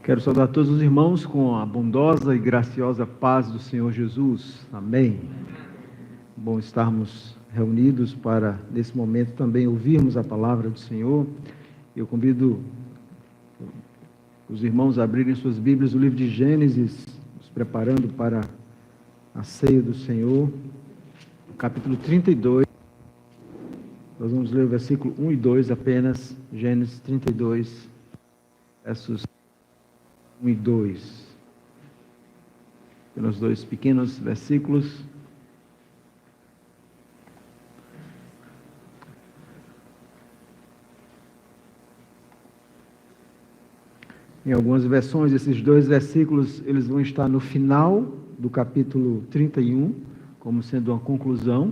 Quero saudar todos os irmãos com a bondosa e graciosa paz do Senhor Jesus. Amém. Bom estarmos reunidos para, nesse momento, também ouvirmos a palavra do Senhor. Eu convido os irmãos a abrirem suas Bíblias no livro de Gênesis, nos preparando para a ceia do Senhor, capítulo 32. Nós vamos ler o versículo 1 e 2 apenas, Gênesis 32, versos 1 e 2. Pelos dois pequenos versículos. Em algumas versões, esses dois versículos, eles vão estar no final do capítulo 31, como sendo uma conclusão.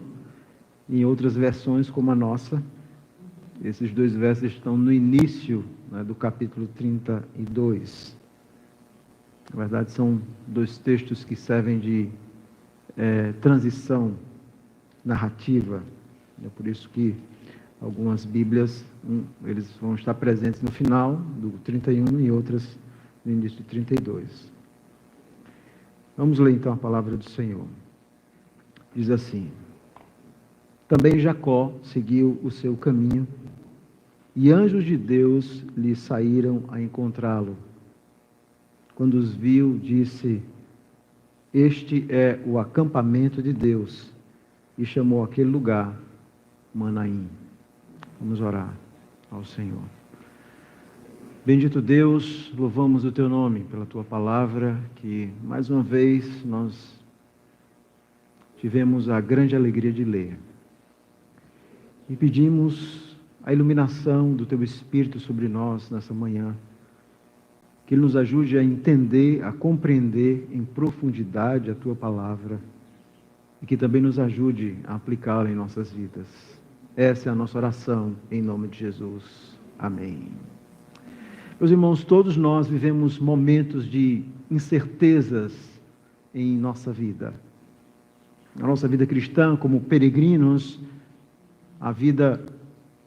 Em outras versões, como a nossa, esses dois versos estão no início, né, do capítulo 32. Na verdade, são dois textos que servem de transição narrativa. É por isso que algumas Bíblias, eles vão estar presentes no final do 31 e outras no início do 32. Vamos ler então a palavra do Senhor. Diz assim: Também Jacó seguiu o seu caminho, e anjos de Deus lhe saíram a encontrá-lo. Quando os viu, disse: Este é o acampamento de Deus, e chamou aquele lugar Manaim. Vamos orar ao Senhor. Bendito Deus, louvamos o Teu nome pela Tua palavra, que mais uma vez nós tivemos a grande alegria de ler. E pedimos a iluminação do Teu Espírito sobre nós nessa manhã, que Ele nos ajude a entender, a compreender em profundidade a Tua palavra e que também nos ajude a aplicá-la em nossas vidas. Essa é a nossa oração, em nome de Jesus. Amém. Meus irmãos, todos nós vivemos momentos de incertezas em nossa vida. Na nossa vida cristã, como peregrinos, a vida,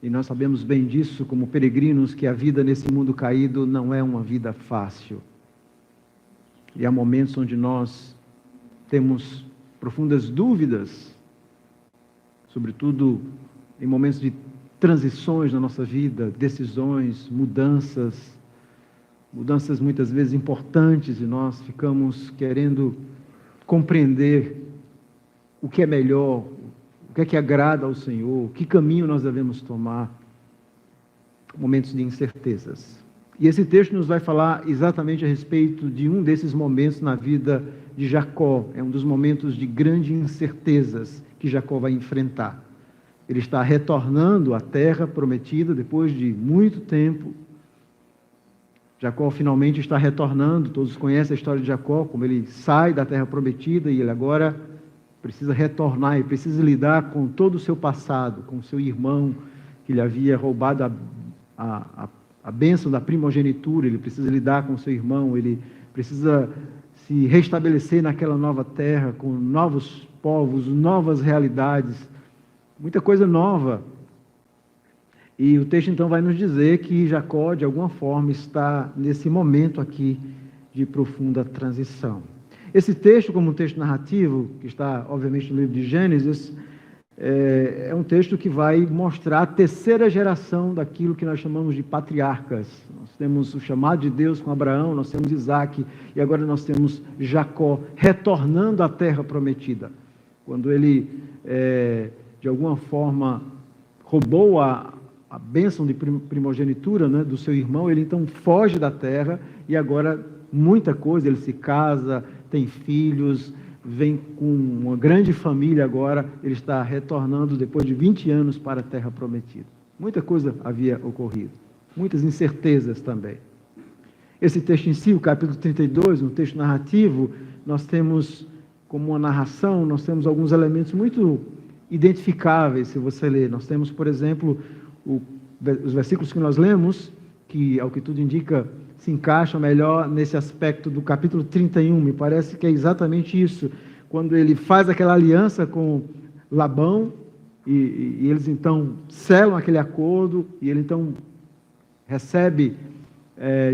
e nós sabemos bem disso como peregrinos, que a vida nesse mundo caído não é uma vida fácil. E há momentos onde nós temos profundas dúvidas, sobretudo em momentos de transições na nossa vida, decisões, mudanças muitas vezes importantes, e nós ficamos querendo compreender o que é melhor, o que agrada ao Senhor, que caminho nós devemos tomar. Momentos de incertezas. E esse texto nos vai falar exatamente a respeito de um desses momentos na vida de Jacó. É um dos momentos de grandes incertezas que Jacó vai enfrentar. Ele está retornando à terra prometida depois de muito tempo. Jacó finalmente está retornando. Todos conhecem a história de Jacó, como ele sai da terra prometida e ele agora precisa retornar, e precisa lidar com todo o seu passado, com o seu irmão que lhe havia roubado a bênção da primogenitura. Ele precisa lidar com o seu irmão, ele precisa se restabelecer naquela nova terra, com novos povos, novas realidades, muita coisa nova. E o texto então vai nos dizer que Jacó, de alguma forma, está nesse momento aqui de profunda transição. Esse texto, como um texto narrativo, que está, obviamente, no livro de Gênesis, é um texto que vai mostrar a terceira geração daquilo que nós chamamos de patriarcas. Nós temos o chamado de Deus com Abraão, nós temos Isaac, e agora nós temos Jacó retornando à terra prometida. Quando ele, de alguma forma, roubou a bênção de primogenitura, né, do seu irmão, ele então foge da terra, e agora muita coisa, ele se casa, tem filhos, vem com uma grande família agora, ele está retornando depois de 20 anos para a terra prometida. Muita coisa havia ocorrido, muitas incertezas também. Esse texto em si, o capítulo 32, um texto narrativo, nós temos como uma narração, nós temos alguns elementos muito identificáveis, se você ler. Nós temos, por exemplo, os versículos que nós lemos, que, ao que tudo indica, se encaixa melhor nesse aspecto do capítulo 31, me parece que é exatamente isso, quando ele faz aquela aliança com Labão, e eles então selam aquele acordo, e ele então recebe,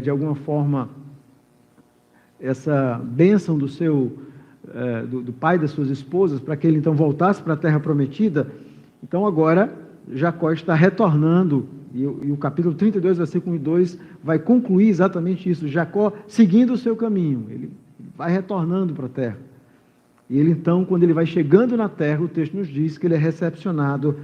de alguma forma, essa bênção do pai das suas esposas, para que ele então voltasse para a terra prometida. Então agora Jacó está retornando, e o capítulo 32, versículo 1 e 2, vai concluir exatamente isso, Jacó seguindo o seu caminho, ele vai retornando para a terra. E ele então, quando ele vai chegando na terra, o texto nos diz que ele é recepcionado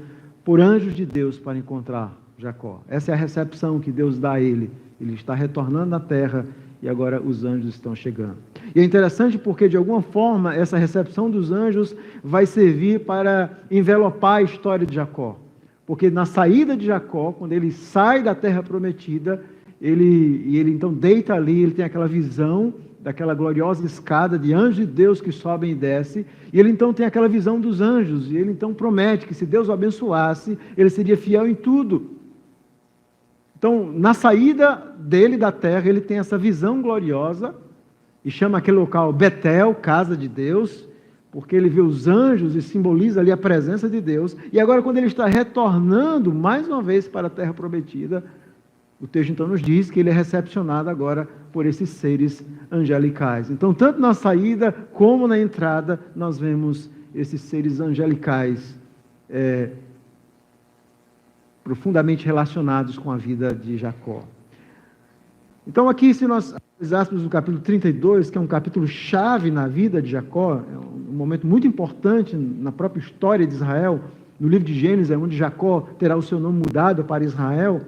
por anjos de Deus para encontrar Jacó. Essa é a recepção que Deus dá a ele. Ele está retornando na terra e agora os anjos estão chegando. E é interessante porque, de alguma forma, essa recepção dos anjos vai servir para envelopar a história de Jacó. Porque na saída de Jacó, quando ele sai da terra prometida, ele então deita ali, ele tem aquela visão daquela gloriosa escada de anjos de Deus que sobem e descem, e ele então tem aquela visão dos anjos, e ele então promete que se Deus o abençoasse, ele seria fiel em tudo. Então, na saída dele da terra, ele tem essa visão gloriosa, e chama aquele local Betel, casa de Deus, porque ele vê os anjos e simboliza ali a presença de Deus, e agora quando ele está retornando mais uma vez para a terra prometida, o texto então nos diz que ele é recepcionado agora por esses seres angelicais. Então, tanto na saída como na entrada, nós vemos esses seres angelicais profundamente relacionados com a vida de Jacó. Então, aqui, se nós analisássemos o capítulo 32, que é um capítulo chave na vida de Jacó, é um momento muito importante na própria história de Israel, no livro de Gênesis, é onde Jacó terá o seu nome mudado para Israel.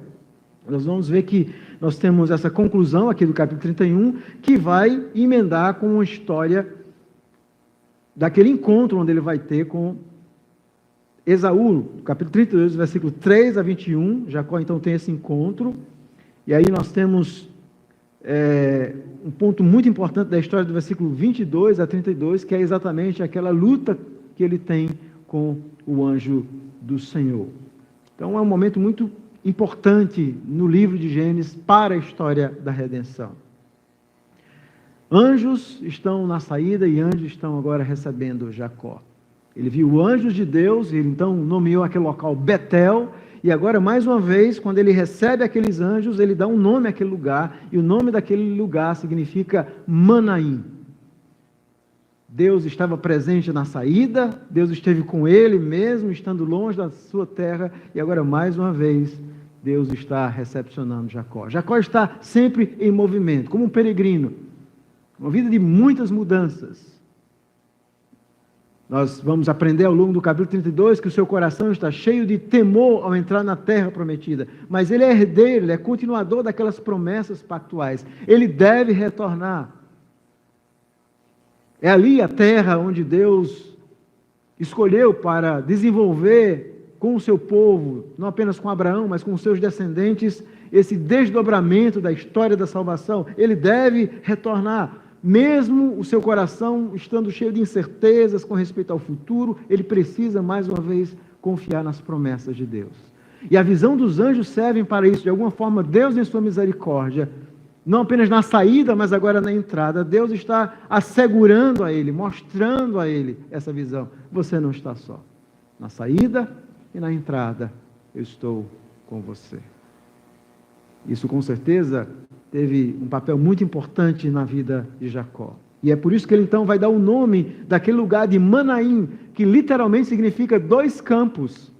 Nós vamos ver que nós temos essa conclusão aqui do capítulo 31, que vai emendar com uma história daquele encontro onde ele vai ter com Esaú, capítulo 32, versículo 3 a 21, Jacó então tem esse encontro, e aí nós temos um ponto muito importante da história do versículo 22 a 32, que é exatamente aquela luta que ele tem com o anjo do Senhor. Então é um momento muito importante no livro de Gênesis para a história da redenção. Anjos estão na saída e anjos estão agora recebendo Jacó. Ele viu anjos de Deus, ele então nomeou aquele local Betel, e agora mais uma vez, quando ele recebe aqueles anjos, ele dá um nome àquele lugar, e o nome daquele lugar significa Manaim. Deus estava presente na saída, Deus esteve com ele mesmo, estando longe da sua terra, e agora mais uma vez, Deus está recepcionando Jacó. Jacó está sempre em movimento, como um peregrino, uma vida de muitas mudanças. Nós vamos aprender ao longo do capítulo 32 que o seu coração está cheio de temor ao entrar na terra prometida, mas ele é herdeiro, ele é continuador daquelas promessas pactuais, ele deve retornar. É ali a terra onde Deus escolheu para desenvolver com o seu povo, não apenas com Abraão, mas com os seus descendentes, esse desdobramento da história da salvação. Ele deve retornar, mesmo o seu coração estando cheio de incertezas com respeito ao futuro, ele precisa mais uma vez confiar nas promessas de Deus. E a visão dos anjos serve para isso. De alguma forma, Deus em sua misericórdia, não apenas na saída, mas agora na entrada, Deus está assegurando a ele, mostrando a ele essa visão. Você não está só. Na saída e na entrada, eu estou com você. Isso com certeza teve um papel muito importante na vida de Jacó. E é por isso que ele então vai dar o nome daquele lugar de Manaim, que literalmente significa 2 campos.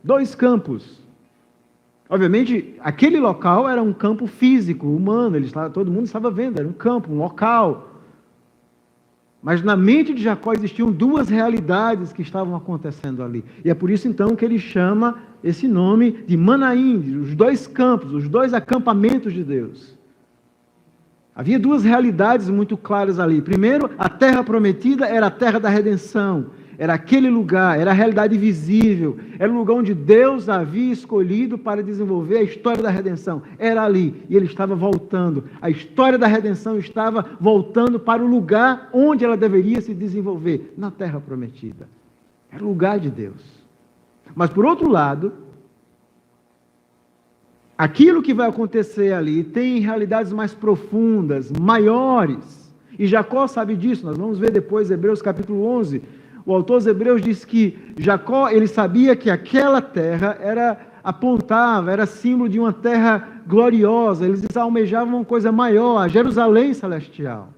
2 campos. Obviamente, aquele local era um campo físico, humano, todo mundo estava vendo, era um campo, um local. Mas na mente de Jacó existiam 2 realidades que estavam acontecendo ali. E é por isso então que ele chama esse nome de Manaim, os 2 campos, os 2 acampamentos de Deus. Havia 2 realidades muito claras ali. Primeiro, a terra prometida era a terra da redenção. Era aquele lugar, era a realidade visível. Era o lugar onde Deus havia escolhido para desenvolver a história da redenção. Era ali. E ele estava voltando. A história da redenção estava voltando para o lugar onde ela deveria se desenvolver. Na terra prometida. Era o lugar de Deus. Mas por outro lado, aquilo que vai acontecer ali tem realidades mais profundas, maiores. E Jacó sabe disso. Nós vamos ver depois Hebreus capítulo 11. O autor dos Hebreus diz que Jacó, ele sabia que aquela terra era apontava, era símbolo de uma terra gloriosa. Eles almejavam uma coisa maior, a Jerusalém celestial.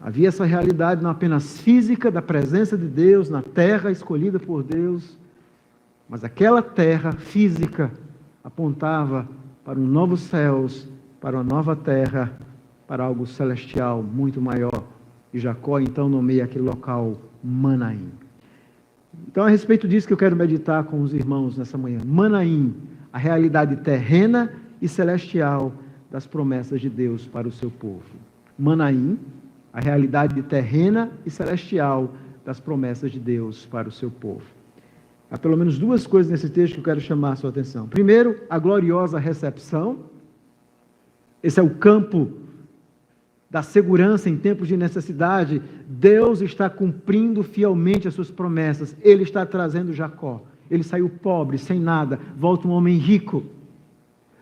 Havia essa realidade não apenas física da presença de Deus na terra escolhida por Deus, mas aquela terra física apontava para um novo céus, para uma nova terra, para algo celestial muito maior. E Jacó então nomeia aquele local Manaim. Então, a respeito disso que eu quero meditar com os irmãos nessa manhã. Manaim, a realidade terrena e celestial das promessas de Deus para o seu povo. Manaim, a realidade terrena e celestial das promessas de Deus para o seu povo. Há pelo menos duas coisas nesse texto que eu quero chamar a sua atenção. Primeiro, a gloriosa recepção. Esse é o campo da segurança em tempos de necessidade. Deus está cumprindo fielmente as suas promessas. Ele está trazendo Jacó. Ele saiu pobre, sem nada, volta um homem rico.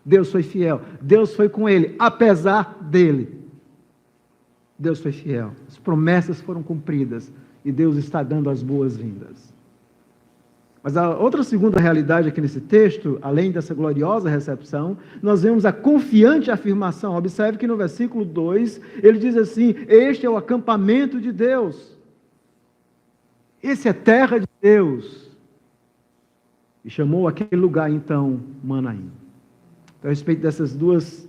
Deus foi fiel. Deus foi com ele, apesar dele. Deus foi fiel. As promessas foram cumpridas e Deus está dando as boas-vindas. Mas a outra segunda realidade aqui nesse texto, além dessa gloriosa recepção, nós vemos a confiante afirmação. Observe que no versículo 2, ele diz assim: este é o acampamento de Deus. Esse é terra de Deus. E chamou aquele lugar, então, Manaim. Então, a respeito dessas duas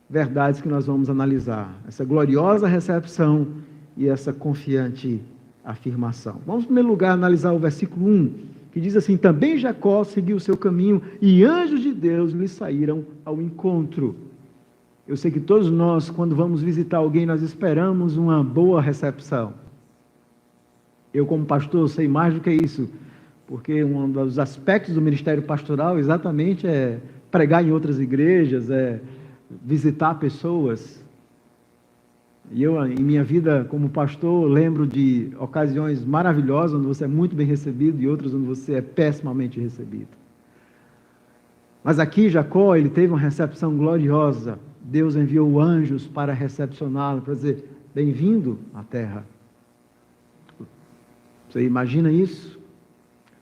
verdades que nós vamos analisar. Essa gloriosa recepção e essa confiante afirmação. Vamos, em primeiro lugar, analisar o versículo 1, que diz assim: também Jacó seguiu o seu caminho e anjos de Deus lhe saíram ao encontro. Eu sei que todos nós, quando vamos visitar alguém, nós esperamos uma boa recepção. Eu, como pastor, sei mais do que isso, porque um dos aspectos do ministério pastoral exatamente é pregar em outras igrejas, é visitar pessoas. E eu, em minha vida como pastor, lembro de ocasiões maravilhosas, onde você é muito bem recebido, e outras onde você é pessimamente recebido. Mas aqui, Jacó, ele teve uma recepção gloriosa. Deus enviou anjos para recepcioná-lo, para dizer: bem-vindo à terra. Você imagina isso?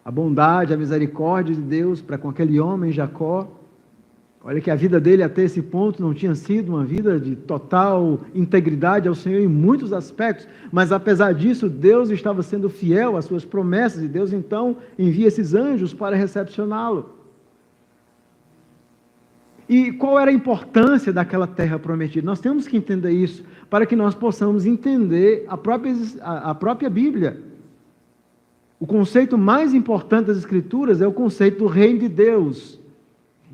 A bondade, a misericórdia de Deus para com aquele homem, Jacó. Olha que a vida dele até esse ponto não tinha sido uma vida de total integridade ao Senhor em muitos aspectos, mas apesar disso, Deus estava sendo fiel às suas promessas, e Deus então envia esses anjos para recepcioná-lo. E qual era a importância daquela terra prometida? Nós temos que entender isso, para que nós possamos entender a própria Bíblia. O conceito mais importante das Escrituras é o conceito do reino de Deus.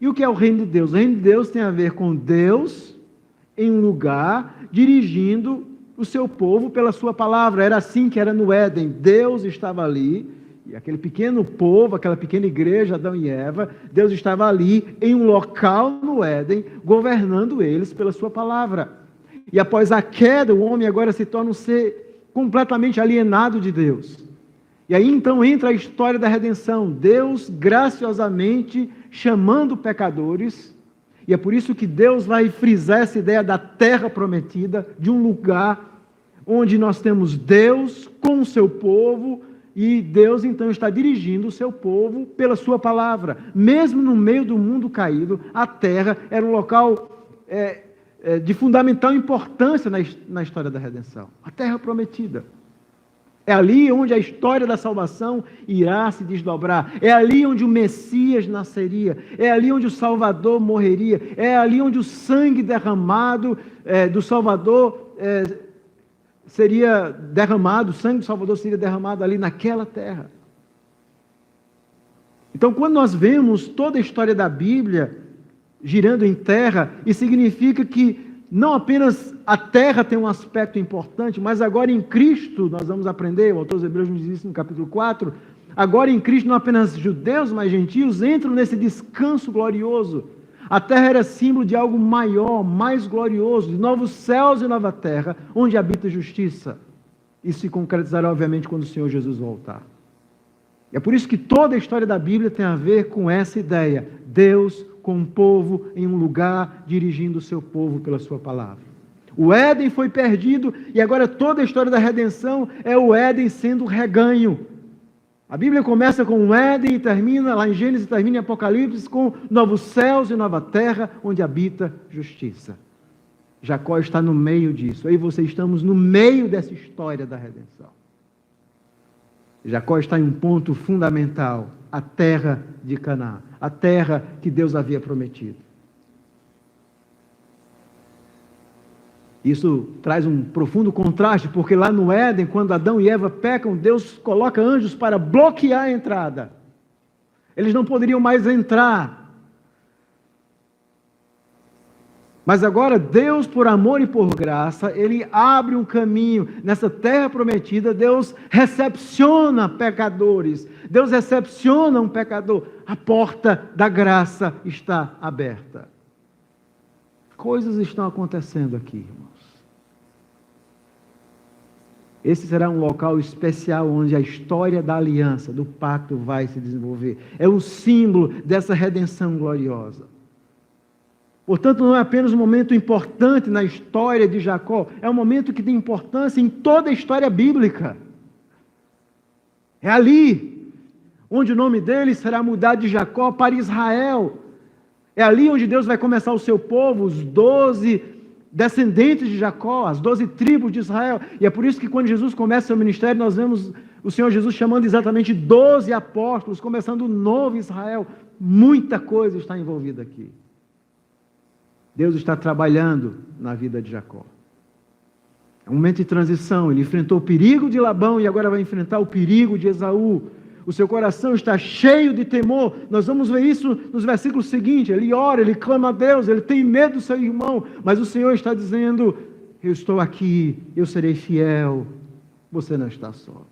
E o que é o reino de Deus? O reino de Deus tem a ver com Deus em um lugar, dirigindo o seu povo pela sua palavra. Era assim que era no Éden. Deus estava ali, e aquele pequeno povo, aquela pequena igreja, Adão e Eva, Deus estava ali em um local no Éden, governando eles pela sua palavra. E após a queda, o homem agora se torna um ser completamente alienado de Deus. E aí então entra a história da redenção. Deus graciosamente chamando pecadores, e é por isso que Deus vai frisar essa ideia da terra prometida, de um lugar onde nós temos Deus com o seu povo, e Deus então está dirigindo o seu povo pela sua palavra. Mesmo no meio do mundo caído, a terra era um local de fundamental importância na história da redenção. A terra prometida. É ali onde a história da salvação irá se desdobrar. É ali onde o Messias nasceria. É ali onde o Salvador morreria. É ali onde o sangue derramado do Salvador seria derramado. O sangue do Salvador seria derramado ali naquela terra. Então, quando nós vemos toda a história da Bíblia girando em terra, isso significa que não apenas a terra tem um aspecto importante, mas agora em Cristo, nós vamos aprender, o autor dos Hebreus nos diz isso no capítulo 4, agora em Cristo não apenas judeus, mas gentios entram nesse descanso glorioso. A terra era símbolo de algo maior, mais glorioso, de novos céus e nova terra, onde habita justiça. Isso se concretizará, obviamente, quando o Senhor Jesus voltar. É por isso que toda a história da Bíblia tem a ver com essa ideia. Deus com um povo em um lugar, dirigindo o seu povo pela sua palavra. O Éden foi perdido, e agora toda a história da redenção é o Éden sendo reganho. A Bíblia começa com o Éden e termina, lá em Gênesis, termina em Apocalipse, com novos céus e nova terra, onde habita justiça. Jacó está no meio disso. Eu e você estamos no meio dessa história da redenção. Jacó está em um ponto fundamental, a terra de Canaã, a terra que Deus havia prometido. Isso traz um profundo contraste, porque lá no Éden, quando Adão e Eva pecam, Deus coloca anjos para bloquear a entrada. Eles não poderiam mais entrar. Mas agora Deus, por amor e por graça, Ele abre um caminho nessa terra prometida. Deus recepciona pecadores. Deus recepciona um pecador. A porta da graça está aberta. Coisas estão acontecendo aqui, irmãos. Esse será um local especial onde a história da aliança, do pacto vai se desenvolver. É um símbolo dessa redenção gloriosa. Portanto, não é apenas um momento importante na história de Jacó, é um momento que tem importância em toda a história bíblica. É ali onde o nome dele será mudado de Jacó para Israel. É ali onde Deus vai começar o seu povo, os 12 descendentes de Jacó, as 12 tribos de Israel. E é por isso que quando Jesus começa seu ministério, nós vemos o Senhor Jesus chamando exatamente 12 apóstolos, começando um novo Israel. Muita coisa está envolvida aqui. Deus está trabalhando na vida de Jacó. É um momento de transição. Ele enfrentou o perigo de Labão e agora vai enfrentar o perigo de Esaú. O seu coração está cheio de temor. Nós vamos ver isso nos versículos seguintes. Ele ora, ele clama a Deus, ele tem medo do seu irmão. Mas o Senhor está dizendo: eu estou aqui, eu serei fiel. Você não está só.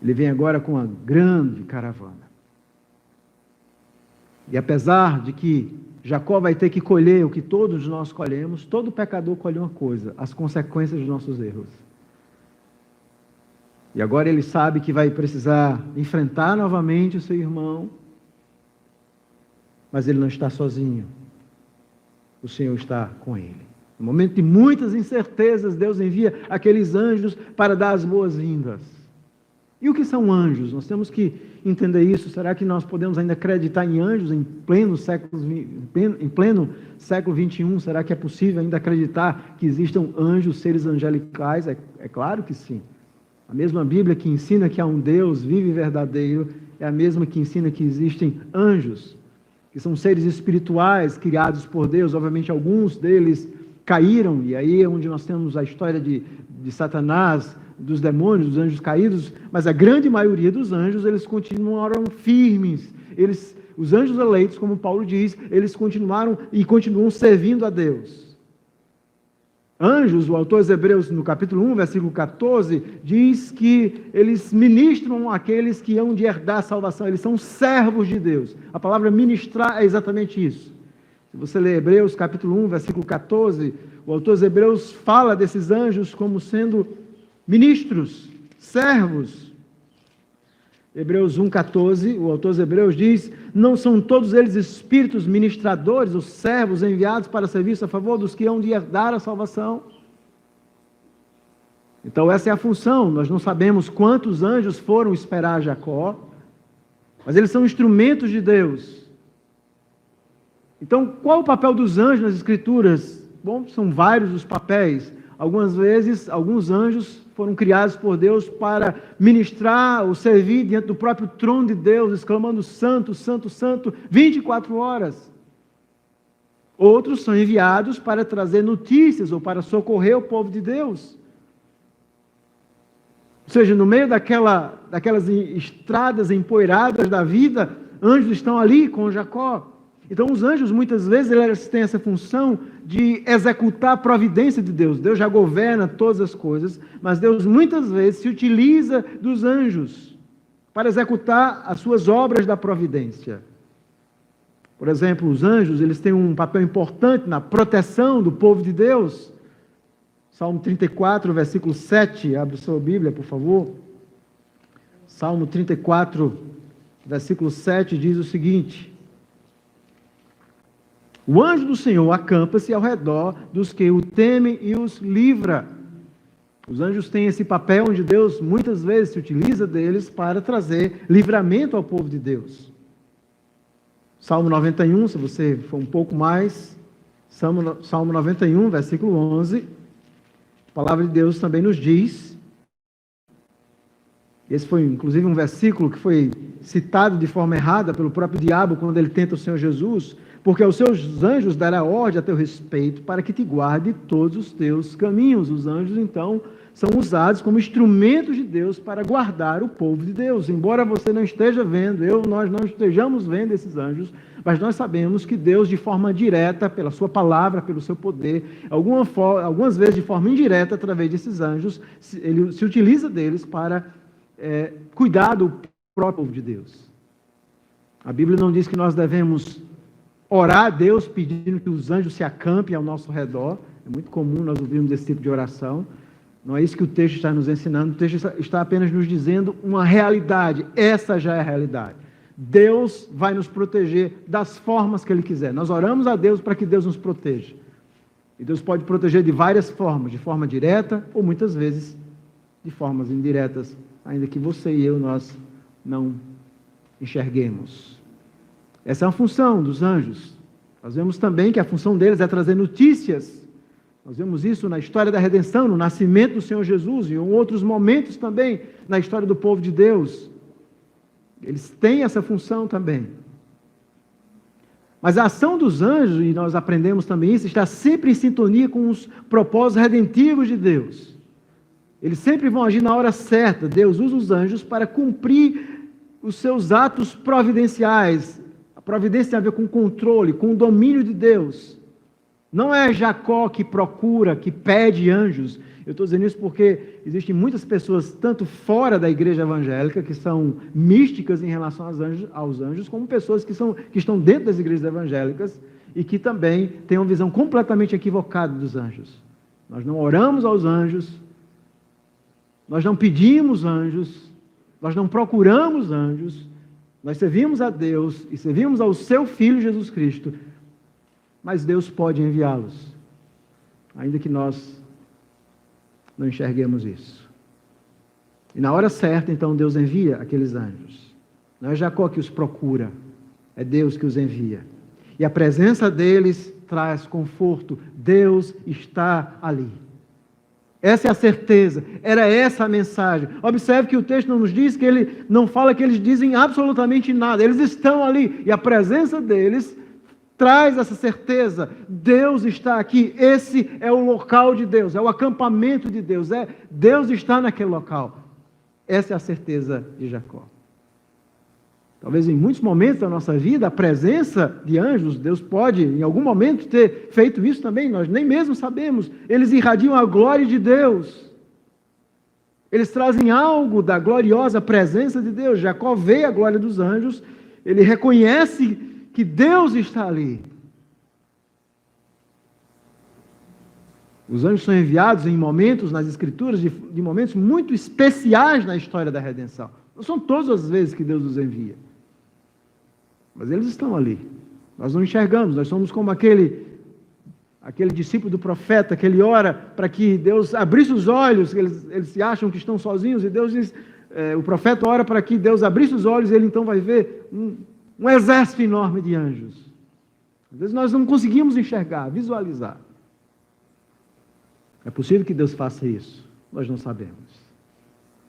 Ele vem agora com uma grande caravana. E apesar de que Jacó vai ter que colher o que todos nós colhemos, todo pecador colhe uma coisa: as consequências dos nossos erros. E agora ele sabe que vai precisar enfrentar novamente o seu irmão, mas ele não está sozinho. O Senhor está com ele. No momento de muitas incertezas, Deus envia aqueles anjos para dar as boas-vindas. E o que são anjos? Nós temos que entender isso. Será que nós podemos ainda acreditar em anjos em pleno século XXI? Será que é possível ainda acreditar que existam anjos, seres angelicais? É claro que sim. A mesma Bíblia que ensina que há um Deus vivo e verdadeiro é a mesma que ensina que existem anjos, que são seres espirituais criados por Deus. Obviamente alguns deles caíram, e aí é onde nós temos a história de Satanás, dos demônios, dos anjos caídos, mas a grande maioria dos anjos, eles continuaram firmes. Os anjos eleitos, como Paulo diz, eles continuaram e continuam servindo a Deus. Anjos, o autor aos Hebreus, no capítulo 1, versículo 14, diz que eles ministram àqueles que hão de herdar a salvação. Eles são servos de Deus. A palavra ministrar é exatamente isso. Se você ler Hebreus, capítulo 1, versículo 14, o autor aos Hebreus fala desses anjos como sendo ministros, servos. Hebreus 1,14, o autor dos Hebreus diz: não são todos eles espíritos ministradores, os servos enviados para serviço a favor dos que hão de herdar a salvação? Então essa é a função. Nós não sabemos quantos anjos foram esperar Jacó, mas eles são instrumentos de Deus. Então qual o papel dos anjos nas Escrituras? Bom, são vários os papéis. Algumas vezes, alguns anjos foram criados por Deus para ministrar ou servir diante do próprio trono de Deus, exclamando santo, santo, santo, 24 horas. Outros são enviados para trazer notícias ou para socorrer o povo de Deus. Ou seja, no meio daquelas estradas empoeiradas da vida, anjos estão ali com Jacó. Então os anjos muitas vezes eles têm essa função de executar a providência de Deus. Deus já governa todas as coisas, mas Deus muitas vezes se utiliza dos anjos para executar as suas obras da providência. Por exemplo, os anjos eles têm um papel importante na proteção do povo de Deus. Salmo 34, versículo 7, abre sua Bíblia, por favor. Salmo 34, versículo 7 diz o seguinte: o anjo do Senhor acampa-se ao redor dos que o temem e os livra. Os anjos têm esse papel onde Deus muitas vezes se utiliza deles para trazer livramento ao povo de Deus. Salmo 91, se você for um pouco mais, Salmo 91, versículo 11, a palavra de Deus também nos diz, esse foi inclusive um versículo que foi citado de forma errada pelo próprio diabo quando ele tenta o Senhor Jesus, porque aos seus anjos dará ordem a teu respeito para que te guarde todos os teus caminhos. Os anjos, então, são usados como instrumentos de Deus para guardar o povo de Deus. Embora você não esteja vendo, nós não estejamos vendo esses anjos, mas nós sabemos que Deus, de forma direta, pela sua palavra, pelo seu poder, algumas vezes de forma indireta, através desses anjos, ele se utiliza deles para cuidar do próprio povo de Deus. A Bíblia não diz que nós devemos orar a Deus pedindo que os anjos se acampem ao nosso redor. É muito comum nós ouvirmos esse tipo de oração. Não é isso que o texto está nos ensinando. O texto está apenas nos dizendo uma realidade. Essa já é a realidade. Deus vai nos proteger das formas que Ele quiser. Nós oramos a Deus para que Deus nos proteja. E Deus pode proteger de várias formas, de forma direta ou muitas vezes de formas indiretas, ainda que você e eu, nós não enxerguemos. Essa é uma função dos anjos. Nós vemos também que a função deles é trazer notícias. Nós vemos isso na história da redenção, no nascimento do Senhor Jesus e em outros momentos também na história do povo de Deus. Eles têm essa função também. Mas a ação dos anjos, e nós aprendemos também isso, está sempre em sintonia com os propósitos redentivos de Deus. Eles sempre vão agir na hora certa. Deus usa os anjos para cumprir os seus atos providenciais. A providência tem a ver com o controle, com o domínio de Deus. Não é Jacó que procura, que pede anjos. Eu estou dizendo isso porque existem muitas pessoas, tanto fora da igreja evangélica, que são místicas em relação aos anjos, como pessoas que estão dentro das igrejas evangélicas e que também têm uma visão completamente equivocada dos anjos. Nós não oramos aos anjos, nós não pedimos anjos, nós não procuramos anjos, nós servimos a Deus e servimos ao seu Filho Jesus Cristo, mas Deus pode enviá-los, ainda que nós não enxerguemos isso. E na hora certa, então, Deus envia aqueles anjos. Não é Jacó que os procura, é Deus que os envia. E a presença deles traz conforto. Deus está ali. Essa é a certeza, era essa a mensagem. Observe que o texto não nos diz que ele não fala que eles dizem absolutamente nada. Eles estão ali e a presença deles traz essa certeza. Deus está aqui. Esse é o local de Deus, é o acampamento de Deus. Deus está naquele local. Essa é a certeza de Jacó. Talvez em muitos momentos da nossa vida, a presença de anjos, Deus pode em algum momento ter feito isso também, nós nem mesmo sabemos. Eles irradiam a glória de Deus. Eles trazem algo da gloriosa presença de Deus. Jacó vê a glória dos anjos, ele reconhece que Deus está ali. Os anjos são enviados em momentos nas Escrituras, de momentos muito especiais na história da redenção. Não são todas as vezes que Deus os envia. Mas eles estão ali. Nós não enxergamos, nós somos como aquele discípulo do profeta, que ele ora para que Deus abrisse os olhos, eles se acham que estão sozinhos, e Deus diz, o profeta ora para que Deus abrisse os olhos, e ele então vai ver um exército enorme de anjos. Às vezes nós não conseguimos enxergar, visualizar. É possível que Deus faça isso? Nós não sabemos.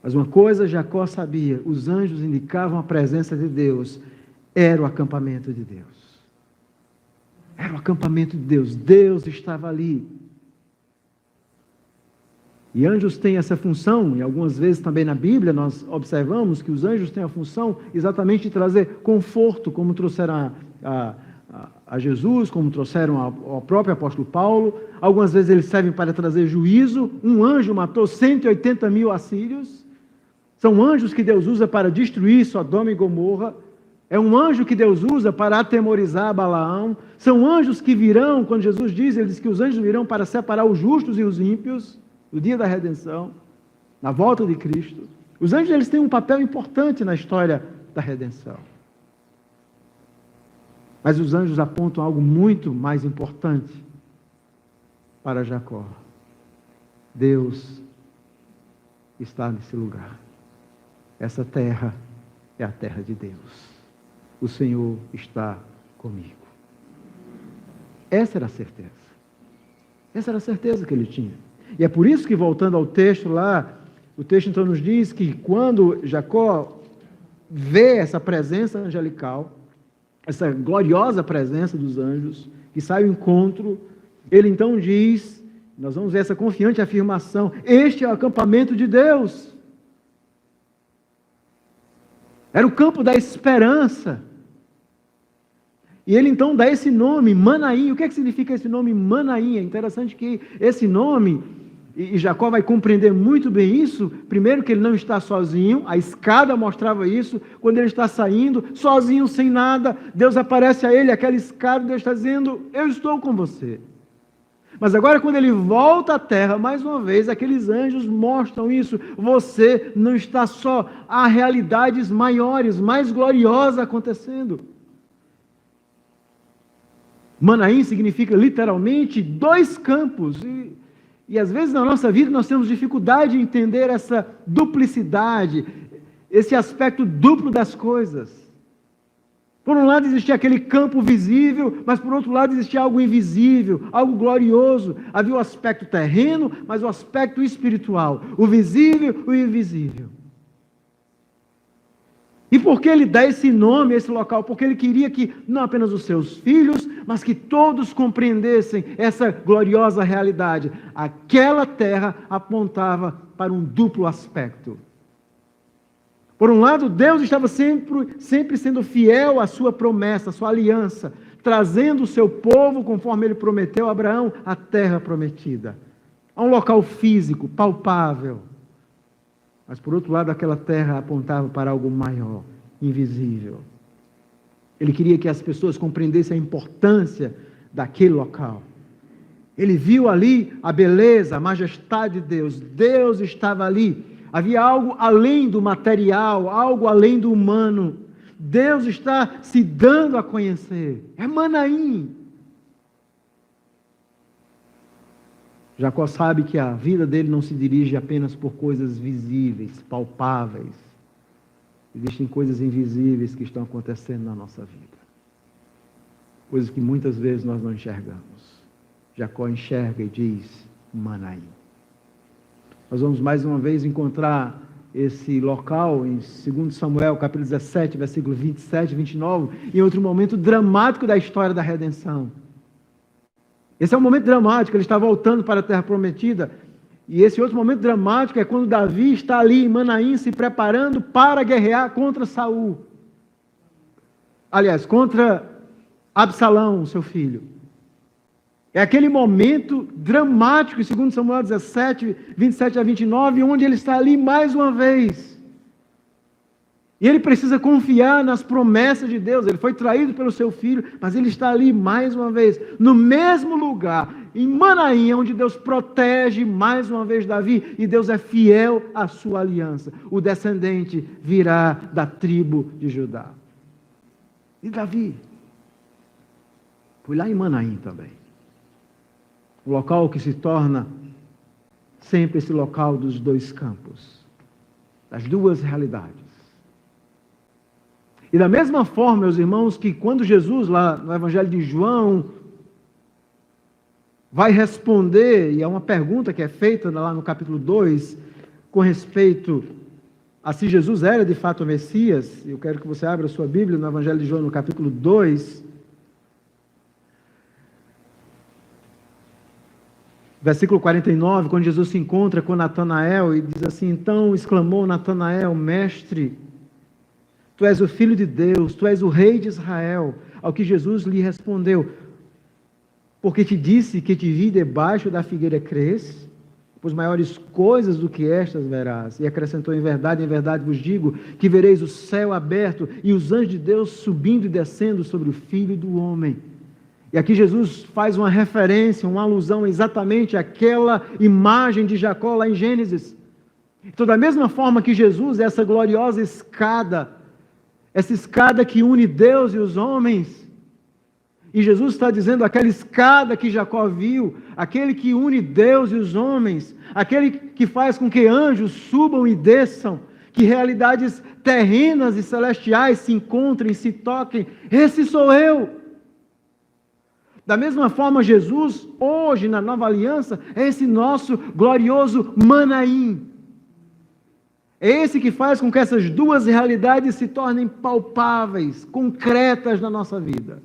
Mas uma coisa Jacó sabia, os anjos indicavam a presença de Deus, era o acampamento de Deus. Era o acampamento de Deus, Deus estava ali. E anjos têm essa função, e algumas vezes também na Bíblia nós observamos que os anjos têm a função exatamente de trazer conforto, como trouxeram a Jesus, como trouxeram ao próprio apóstolo Paulo. Algumas vezes eles servem para trazer juízo. Um anjo matou 180 mil assírios. São anjos que Deus usa para destruir Sodoma e Gomorra. É um anjo que Deus usa para atemorizar Balaão. São anjos que virão, quando Jesus diz, ele diz que os anjos virão para separar os justos e os ímpios, no dia da redenção, na volta de Cristo. Os anjos, eles têm um papel importante na história da redenção. Mas os anjos apontam algo muito mais importante para Jacó. Deus está nesse lugar. Essa terra é a terra de Deus. O Senhor está comigo. Essa era a certeza. Essa era a certeza que ele tinha. E é por isso que, voltando ao texto lá, o texto então nos diz que quando Jacó vê essa presença angelical, essa gloriosa presença dos anjos, que sai ao encontro, ele então diz, nós vamos ver essa confiante afirmação, este é o acampamento de Deus. Era o campo da esperança. E ele então dá esse nome, Manaim. O que é que significa esse nome Manaim? É interessante que esse nome, e Jacó vai compreender muito bem isso, primeiro que ele não está sozinho, a escada mostrava isso, quando ele está saindo, sozinho, sem nada, Deus aparece a ele, aquela escada, Deus está dizendo, eu estou com você. Mas agora quando ele volta à terra, mais uma vez, aqueles anjos mostram isso, você não está só, há realidades maiores, mais gloriosas acontecendo. Manaim significa literalmente 2 campos, e às vezes na nossa vida nós temos dificuldade de entender essa duplicidade, esse aspecto duplo das coisas. Por um lado existia aquele campo visível, mas por outro lado existia algo invisível, algo glorioso. Havia o aspecto terreno, mas o aspecto espiritual, o visível e o invisível. E por que ele dá esse nome a esse local? Porque ele queria que não apenas os seus filhos, mas que todos compreendessem essa gloriosa realidade. Aquela terra apontava para um duplo aspecto. Por um lado, Deus estava sempre sendo fiel à sua promessa, à sua aliança, trazendo o seu povo, conforme ele prometeu a Abraão, à terra prometida. A um local físico, palpável. Mas, por outro lado, aquela terra apontava para algo maior, invisível. Ele queria que as pessoas compreendessem a importância daquele local. Ele viu ali a beleza, a majestade de Deus. Deus estava ali. Havia algo além do material, algo além do humano. Deus está se dando a conhecer. É Manaim. Jacó sabe que a vida dele não se dirige apenas por coisas visíveis, palpáveis. Existem coisas invisíveis que estão acontecendo na nossa vida. Coisas que muitas vezes nós não enxergamos. Jacó enxerga e diz, Manaim. Nós vamos mais uma vez encontrar esse local em 2 Samuel, capítulo 17, versículo 27 e 29, em outro momento dramático da história da redenção. Esse é um momento dramático, ele está voltando para a terra prometida, e esse outro momento dramático é quando Davi está ali em Manaim se preparando para guerrear contra Saul. Aliás, contra Absalão, seu filho. É aquele momento dramático, em 2 Samuel 17, 27 a 29, onde ele está ali mais uma vez. E ele precisa confiar nas promessas de Deus. Ele foi traído pelo seu filho, mas ele está ali mais uma vez, no mesmo lugar, em Manaim, onde Deus protege mais uma vez Davi, e Deus é fiel à sua aliança. O descendente virá da tribo de Judá. E Davi foi lá em Manaim também. O local que se torna sempre esse local dos 2 campos, das 2 realidades. E da mesma forma, meus irmãos, que quando Jesus, lá no Evangelho de João, vai responder, e é uma pergunta que é feita lá no capítulo 2, com respeito a se Jesus era de fato o Messias, eu quero que você abra a sua Bíblia no Evangelho de João, no capítulo 2, versículo 49, quando Jesus se encontra com Natanael e diz assim, então exclamou Natanael, mestre, tu és o Filho de Deus, tu és o Rei de Israel, ao que Jesus lhe respondeu, porque te disse que te vi debaixo da figueira crês, pois maiores coisas do que estas verás, e acrescentou em verdade vos digo, que vereis o céu aberto e os anjos de Deus subindo e descendo sobre o Filho do Homem. E aqui Jesus faz uma referência, uma alusão exatamente àquela imagem de Jacó lá em Gênesis. Então, da mesma forma que Jesus é essa gloriosa escada, essa escada que une Deus e os homens, E Jesus está dizendo, aquela escada que Jacó viu, aquele que une Deus e os homens, aquele que faz com que anjos subam e desçam, que realidades terrenas e celestiais se encontrem, se toquem, esse sou eu. Da mesma forma, Jesus, hoje na nova aliança, é esse nosso glorioso Manaim. É esse que faz com que essas duas realidades se tornem palpáveis, concretas na nossa vida.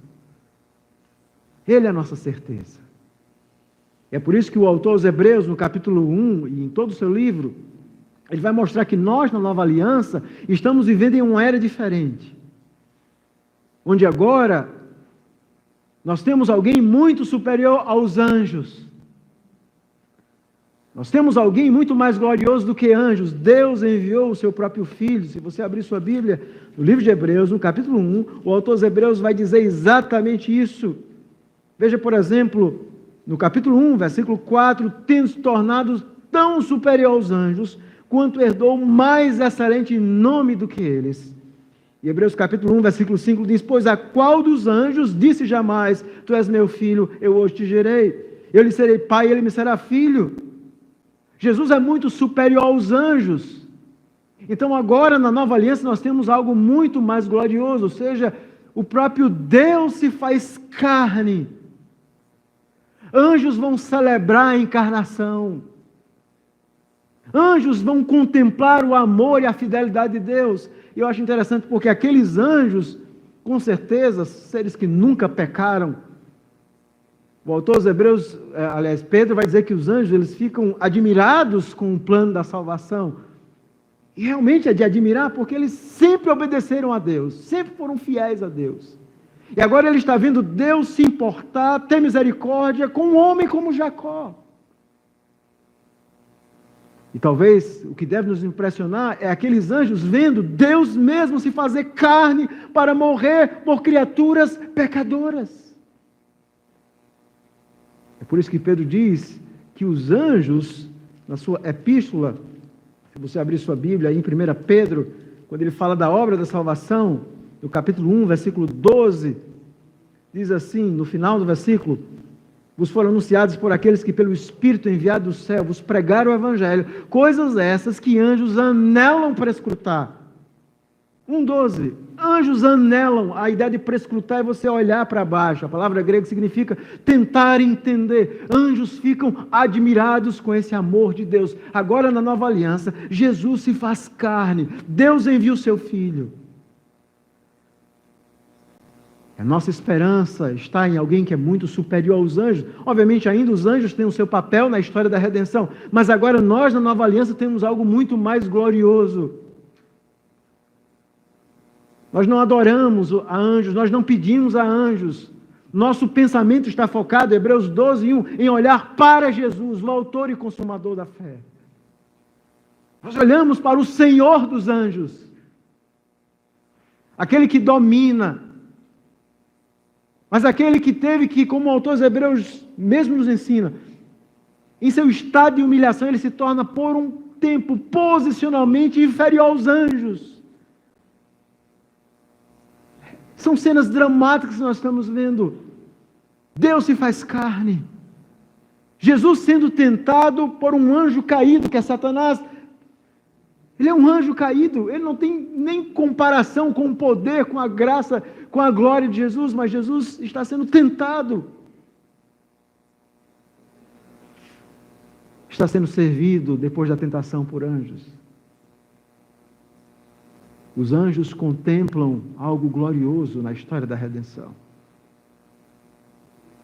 Ele é a nossa certeza. É por isso que o autor aos Hebreus, no capítulo 1 e em todo o seu livro, ele vai mostrar que nós, na nova aliança, estamos vivendo em uma era diferente. Onde agora nós temos alguém muito superior aos anjos. Nós temos alguém muito mais glorioso do que anjos. Deus enviou o seu próprio Filho. Se você abrir sua Bíblia, no livro de Hebreus, no capítulo 1, o autor dos Hebreus vai dizer exatamente isso. Veja, por exemplo, no capítulo 1, versículo 4, tendo se tornado tão superior aos anjos, quanto herdou mais excelente nome do que eles. E Hebreus capítulo 1, versículo 5 diz, pois a qual dos anjos disse jamais, tu és meu filho, eu hoje te gerei. Eu lhe serei pai, ele me será filho. Jesus é muito superior aos anjos. Então agora na nova aliança nós temos algo muito mais glorioso, ou seja, o próprio Deus se faz carne. Anjos vão celebrar a encarnação. Anjos vão contemplar o amor e a fidelidade de Deus. E eu acho interessante porque aqueles anjos, com certeza, seres que nunca pecaram, o autor dos Hebreus, aliás, Pedro vai dizer que os anjos, eles ficam admirados com o plano da salvação. E realmente é de admirar porque eles sempre obedeceram a Deus, sempre foram fiéis a Deus. E agora ele está vendo Deus se importar, ter misericórdia com um homem como Jacó. E talvez o que deve nos impressionar é aqueles anjos vendo Deus mesmo se fazer carne para morrer por criaturas pecadoras. É por isso que Pedro diz que os anjos, na sua epístola, se você abrir sua Bíblia aí em 1 Pedro, quando ele fala da obra da salvação, no capítulo 1, versículo 12, diz assim, no final do versículo, vos foram anunciados por aqueles que pelo Espírito enviado do céu vos pregaram o Evangelho, coisas essas que anjos anelam para escrutar. 1,12. Anjos anelam, a ideia de prescrutar é você olhar para baixo, a palavra grega significa tentar entender. Anjos ficam admirados com esse amor de Deus. Agora na nova aliança, Jesus se faz carne, Deus envia o seu Filho. A nossa esperança está em alguém que é muito superior aos anjos. Obviamente ainda os anjos têm o seu papel na história da redenção, mas agora nós na nova aliança temos algo muito mais glorioso. Nós não adoramos a anjos, nós não pedimos a anjos. Nosso pensamento está focado, Hebreus 12, 1, em olhar para Jesus, o autor e consumador da fé. Nós olhamos para o Senhor dos anjos, aquele que domina, mas aquele que teve que, como o autor dos Hebreus mesmo nos ensina, em seu estado de humilhação, ele se torna por um tempo posicionalmente inferior aos anjos. São cenas dramáticas que nós estamos vendo. Deus se faz carne. Jesus sendo tentado por um anjo caído, que é Satanás. Ele é um anjo caído, ele não tem nem comparação com o poder, com a graça, com a glória de Jesus, mas Jesus está sendo tentado. Está sendo servido depois da tentação por anjos. Os anjos contemplam algo glorioso na história da redenção.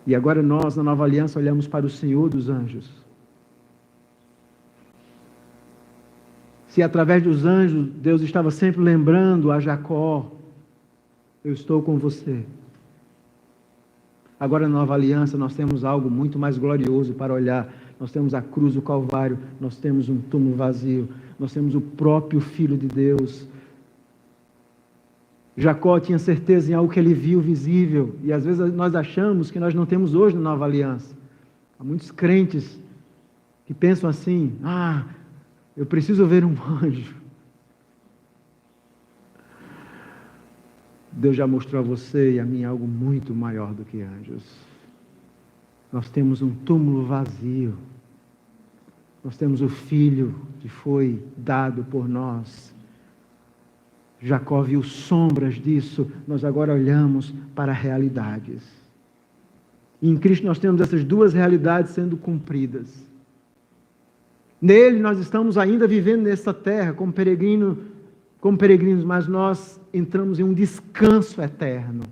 E agora nós, na nova aliança, olhamos para o Senhor dos anjos. Se através dos anjos Deus estava sempre lembrando a Jacó, eu estou com você. Agora na nova aliança nós temos algo muito mais glorioso para olhar. Nós temos a cruz do Calvário, nós temos um túmulo vazio, nós temos o próprio Filho de Deus. Jacó tinha certeza em algo que ele viu visível, e às vezes nós achamos que nós não temos hoje na nova aliança. Há muitos crentes que pensam assim, eu preciso ver um anjo. Deus já mostrou a você e a mim algo muito maior do que anjos. Nós temos um túmulo vazio. Nós temos o Filho que foi dado por nós. Jacó viu sombras disso, nós agora olhamos para realidades. E em Cristo nós temos essas duas realidades sendo cumpridas. Nele nós estamos ainda vivendo nessa terra como peregrinos, mas nós entramos em um descanso eterno.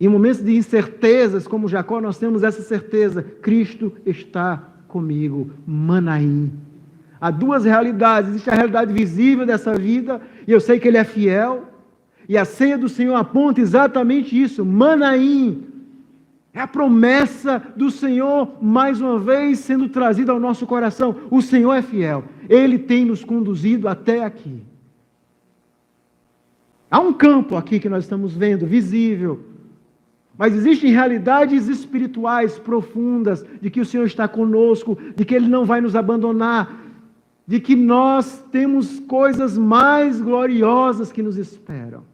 Em momentos de incertezas, como Jacó, nós temos essa certeza: Cristo está comigo, Manaim. Há duas realidades: existe a realidade visível dessa vida, e eu sei que Ele é fiel, e a ceia do Senhor aponta exatamente isso, Manaim. É a promessa do Senhor, mais uma vez, sendo trazida ao nosso coração. O Senhor é fiel. Ele tem nos conduzido até aqui. Há um campo aqui que nós estamos vendo, visível. Mas existem realidades espirituais profundas, de que o Senhor está conosco, de que Ele não vai nos abandonar, de que nós temos coisas mais gloriosas que nos esperam.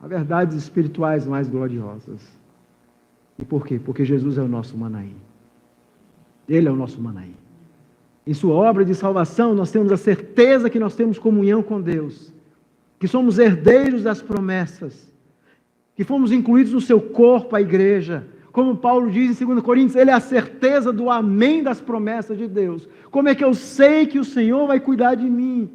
Há verdades espirituais mais gloriosas. E por quê? Porque Jesus é o nosso Manaim. Ele é o nosso Manaim. Em sua obra de salvação, nós temos a certeza que nós temos comunhão com Deus, que somos herdeiros das promessas, que fomos incluídos no seu corpo, a igreja. Como Paulo diz em 2 Coríntios, ele é a certeza do amém das promessas de Deus. Como é que eu sei que o Senhor vai cuidar de mim?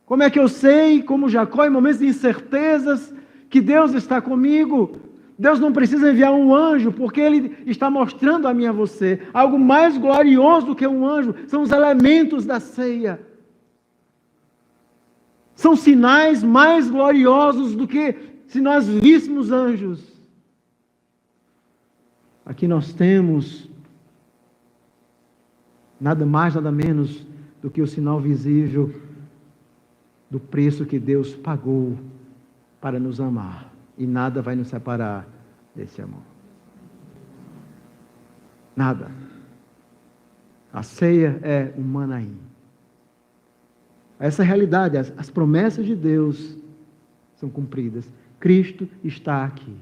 Como é que eu sei, como Jacó, em momentos de incertezas, que Deus está comigo? Deus não precisa enviar um anjo, porque Ele está mostrando a mim e a você algo mais glorioso do que um anjo. São os elementos da ceia. São sinais mais gloriosos do que se nós víssemos anjos. Aqui nós temos nada mais, nada menos do que o sinal visível do preço que Deus pagou para nos amar. E nada vai nos separar desse amor. Nada. A ceia é um Manaim. Essa realidade, as promessas de Deus são cumpridas. Cristo está aqui.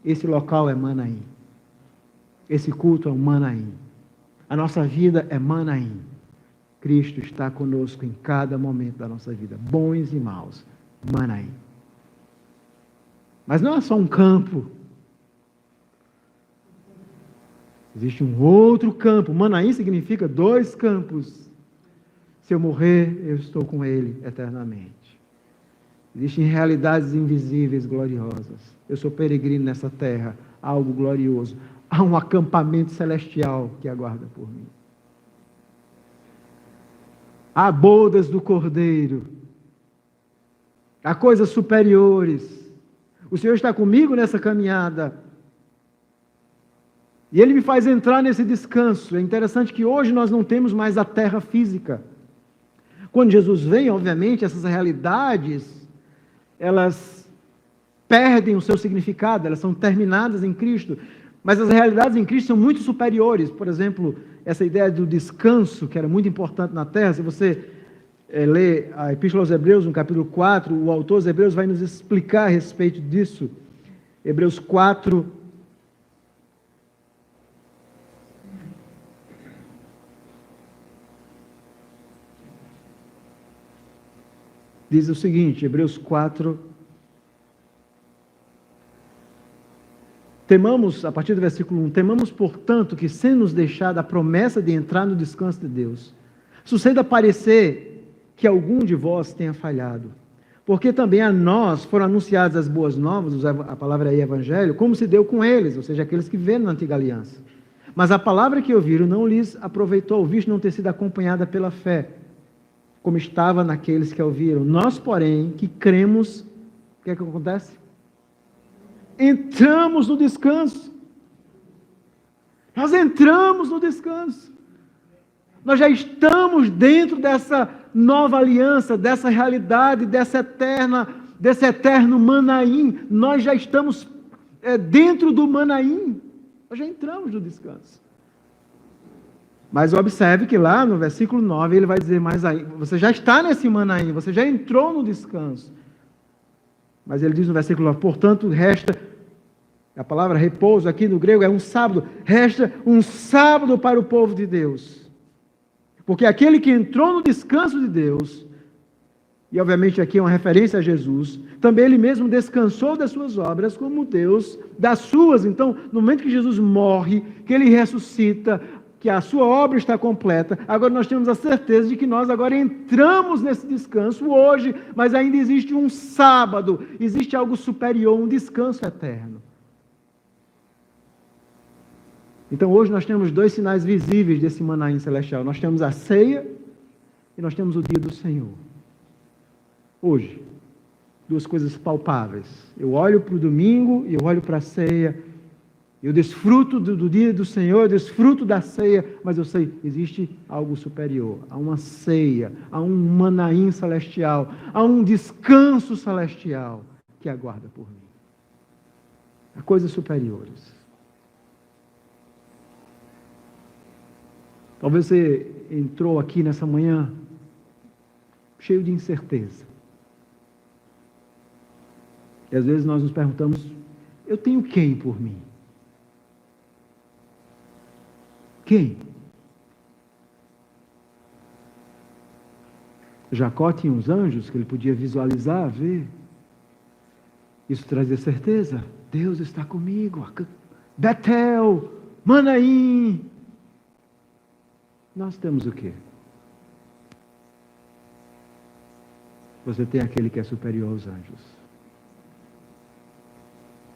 Esse local é Manaim. Esse culto é um Manaim. A nossa vida é Manaim. Cristo está conosco em cada momento da nossa vida, bons e maus. Manaim. Mas não é só um campo. Existe um outro campo. Manaim significa 2 campos. Se eu morrer, eu estou com Ele eternamente. Existem realidades invisíveis, gloriosas. Eu sou peregrino nessa terra, algo glorioso. Há um acampamento celestial que aguarda por mim. Há bodas do Cordeiro. Há coisas superiores. O Senhor está comigo nessa caminhada. E Ele me faz entrar nesse descanso. É interessante que hoje nós não temos mais a terra física. Quando Jesus vem, obviamente, essas realidades, elas perdem o seu significado, elas são terminadas em Cristo. Mas as realidades em Cristo são muito superiores. Por exemplo, essa ideia do descanso, que era muito importante na terra, se você lê a Epístola aos Hebreus, no capítulo 4, o autor dos Hebreus vai nos explicar a respeito disso. Hebreus 4, diz o seguinte, Hebreus 4, temamos, a partir do versículo 1, temamos, portanto, que sendo nos deixada a promessa de entrar no descanso de Deus, suceda parecer que algum de vós tenha falhado, porque também a nós foram anunciadas as boas novas, a palavra aí evangelho, como se deu com eles, ou seja, aqueles que viveram na antiga aliança. Mas a palavra que ouviram não lhes aproveitou, visto não ter sido acompanhada pela fé, como estava naqueles que a ouviram. Nós, porém, que cremos, o que é que acontece? Entramos no descanso. Nós entramos no descanso. Nós já estamos dentro dessa nova aliança, dessa realidade, desse eterno Manaim. Nós já estamos dentro do Manaim. Nós já entramos no descanso. Mas observe que lá no versículo 9 ele vai dizer mais aí, você já está nesse Manaim, você já entrou no descanso. Mas ele diz no versículo 9, portanto, resta, a palavra repouso aqui no grego é um sábado, resta um sábado para o povo de Deus. Porque aquele que entrou no descanso de Deus, e obviamente aqui é uma referência a Jesus, também ele mesmo descansou das suas obras como Deus das suas. Então, no momento que Jesus morre, que ele ressuscita, que a sua obra está completa, agora nós temos a certeza de que nós agora entramos nesse descanso hoje, mas ainda existe um sábado, existe algo superior, um descanso eterno. Então hoje nós temos dois sinais visíveis desse Manaim celestial. Nós temos a ceia e nós temos o dia do Senhor. Hoje, duas coisas palpáveis. Eu olho para o domingo e eu olho para a ceia. Eu desfruto do dia do Senhor, eu desfruto da ceia, mas eu sei, existe algo superior. Há uma ceia, há um Manaim celestial, há um descanso celestial que aguarda por mim. Há coisas superiores. Talvez você entrou aqui nessa manhã cheio de incerteza. E às vezes nós nos perguntamos, eu tenho quem por mim? Quem? Jacó tinha uns anjos que ele podia visualizar, ver. Isso trazia certeza. Deus está comigo. Betel, Manaim. Nós temos o quê? Você tem aquele que é superior aos anjos.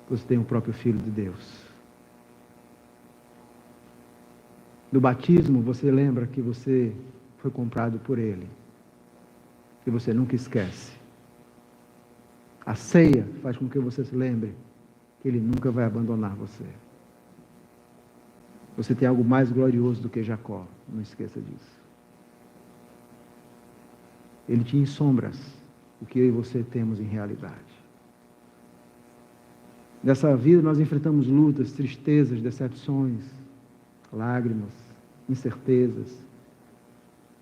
Você tem o próprio Filho de Deus. No batismo, você lembra que você foi comprado por Ele. Que você nunca esquece. A ceia faz com que você se lembre que Ele nunca vai abandonar você. Você tem algo mais glorioso do que Jacó. Não esqueça disso. Ele tinha em sombras o que eu e você temos em realidade. Nessa vida nós enfrentamos lutas, tristezas, decepções, lágrimas, incertezas.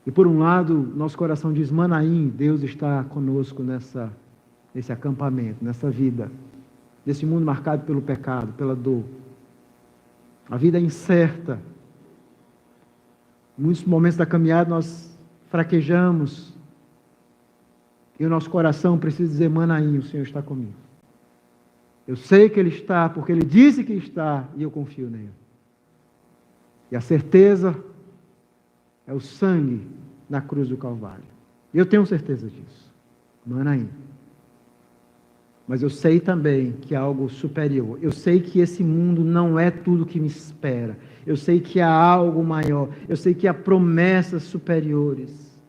E por um lado, nosso coração diz, Manaim, Deus está conosco nesse acampamento, nessa vida, nesse mundo marcado pelo pecado, pela dor. A vida é incerta. Em muitos momentos da caminhada nós fraquejamos. E o nosso coração precisa dizer, Manaim, o Senhor está comigo. Eu sei que Ele está, porque Ele disse que está, e eu confio nele. E a certeza é o sangue na cruz do Calvário. Eu tenho certeza disso. Manaim. Mas eu sei também que há algo superior. Eu sei que esse mundo não é tudo que me espera. Eu sei que há algo maior. Eu sei que há promessas superiores.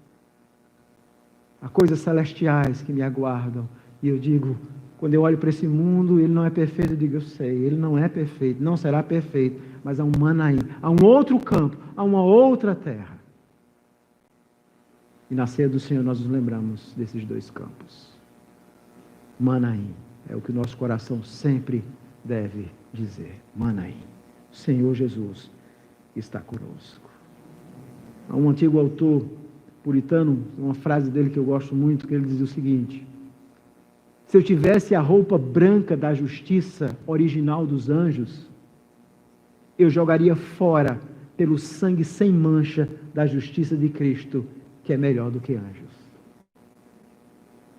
Há coisas celestiais que me aguardam. E eu digo, quando eu olho para esse mundo, ele não é perfeito. Eu digo, eu sei, ele não é perfeito, não será perfeito. Mas há um Manaim, há um outro campo, há uma outra terra. E na ceia do Senhor nós nos lembramos desses dois campos. Manaim, é o que o nosso coração sempre deve dizer. Manaim, o Senhor Jesus está conosco. Há um antigo autor puritano, uma frase dele que eu gosto muito, que ele diz o seguinte: se eu tivesse a roupa branca da justiça original dos anjos, eu jogaria fora pelo sangue sem mancha da justiça de Cristo, que é melhor do que anjos.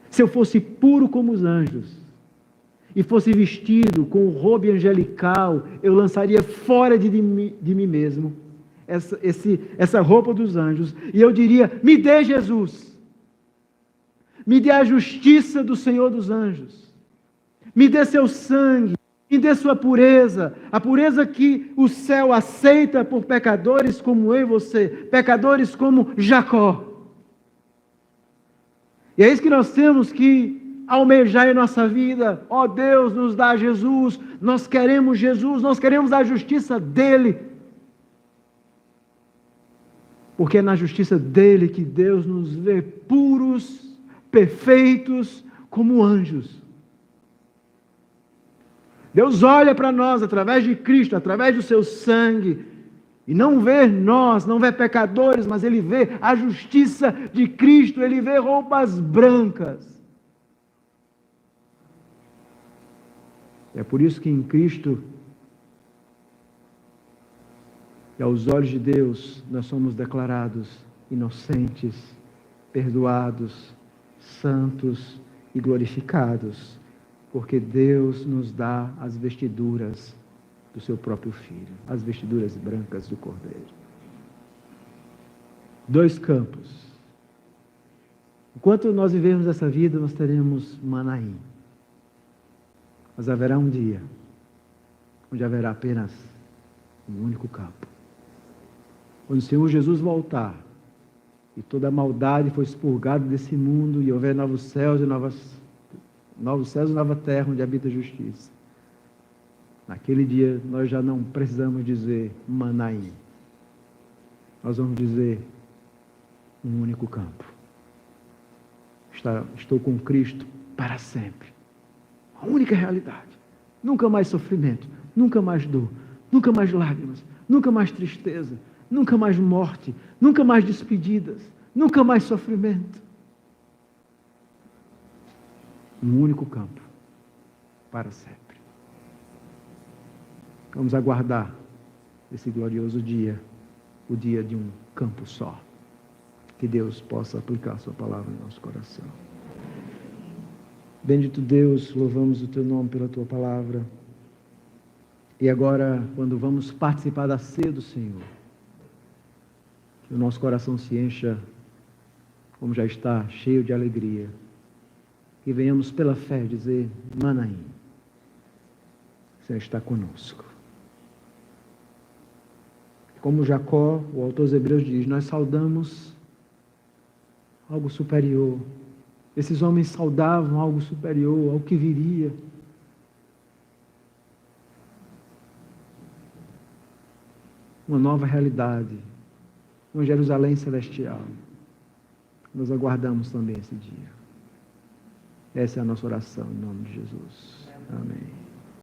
Se eu fosse puro como os anjos, e fosse vestido com o robe angelical, eu lançaria fora de mim mesmo essa roupa dos anjos, e eu diria, me dê Jesus, me dê a justiça do Senhor dos anjos, me dê seu sangue, me dê sua pureza, a pureza que o céu aceita por pecadores como eu e você, pecadores como Jacó. E é isso que nós temos que almejar em nossa vida. Ó Deus, nos dá Jesus, nós queremos a justiça dEle. Porque é na justiça dEle que Deus nos vê puros, perfeitos, como anjos. Deus olha para nós através de Cristo, através do seu sangue, e não vê nós, não vê pecadores, mas Ele vê a justiça de Cristo, Ele vê roupas brancas. É por isso que em Cristo, e aos olhos de Deus, nós somos declarados inocentes, perdoados, santos e glorificados, porque Deus nos dá as vestiduras do seu próprio Filho, as vestiduras brancas do Cordeiro. 2 campos. Enquanto nós vivemos essa vida, nós teremos Manaim. Mas haverá um dia onde haverá apenas um único campo. Quando o Senhor Jesus voltar e toda a maldade for expurgada desse mundo e houver novos céus e nova terra onde habita a justiça. Naquele dia nós já não precisamos dizer Manaim. Nós vamos dizer um único campo. Estou com Cristo para sempre. A única realidade. Nunca mais sofrimento, nunca mais dor, nunca mais lágrimas, nunca mais tristeza, nunca mais morte, nunca mais despedidas, nunca mais sofrimento. Um único campo para sempre. Vamos aguardar esse glorioso dia, o dia de um campo só. Que Deus possa aplicar a sua palavra no nosso coração. Bendito Deus, louvamos o teu nome pela tua palavra. E agora, quando vamos participar da ceia do Senhor, que o nosso coração se encha, como já está, cheio de alegria. Que venhamos pela fé dizer, Manaim, o Senhor está conosco. Como Jacó, o autor dos Hebreus diz, nós saudamos algo superior. Esses homens saudavam algo superior, ao que viria. Uma nova realidade, uma Jerusalém celestial. Nós aguardamos também esse dia. Essa é a nossa oração, em nome de Jesus. Amém.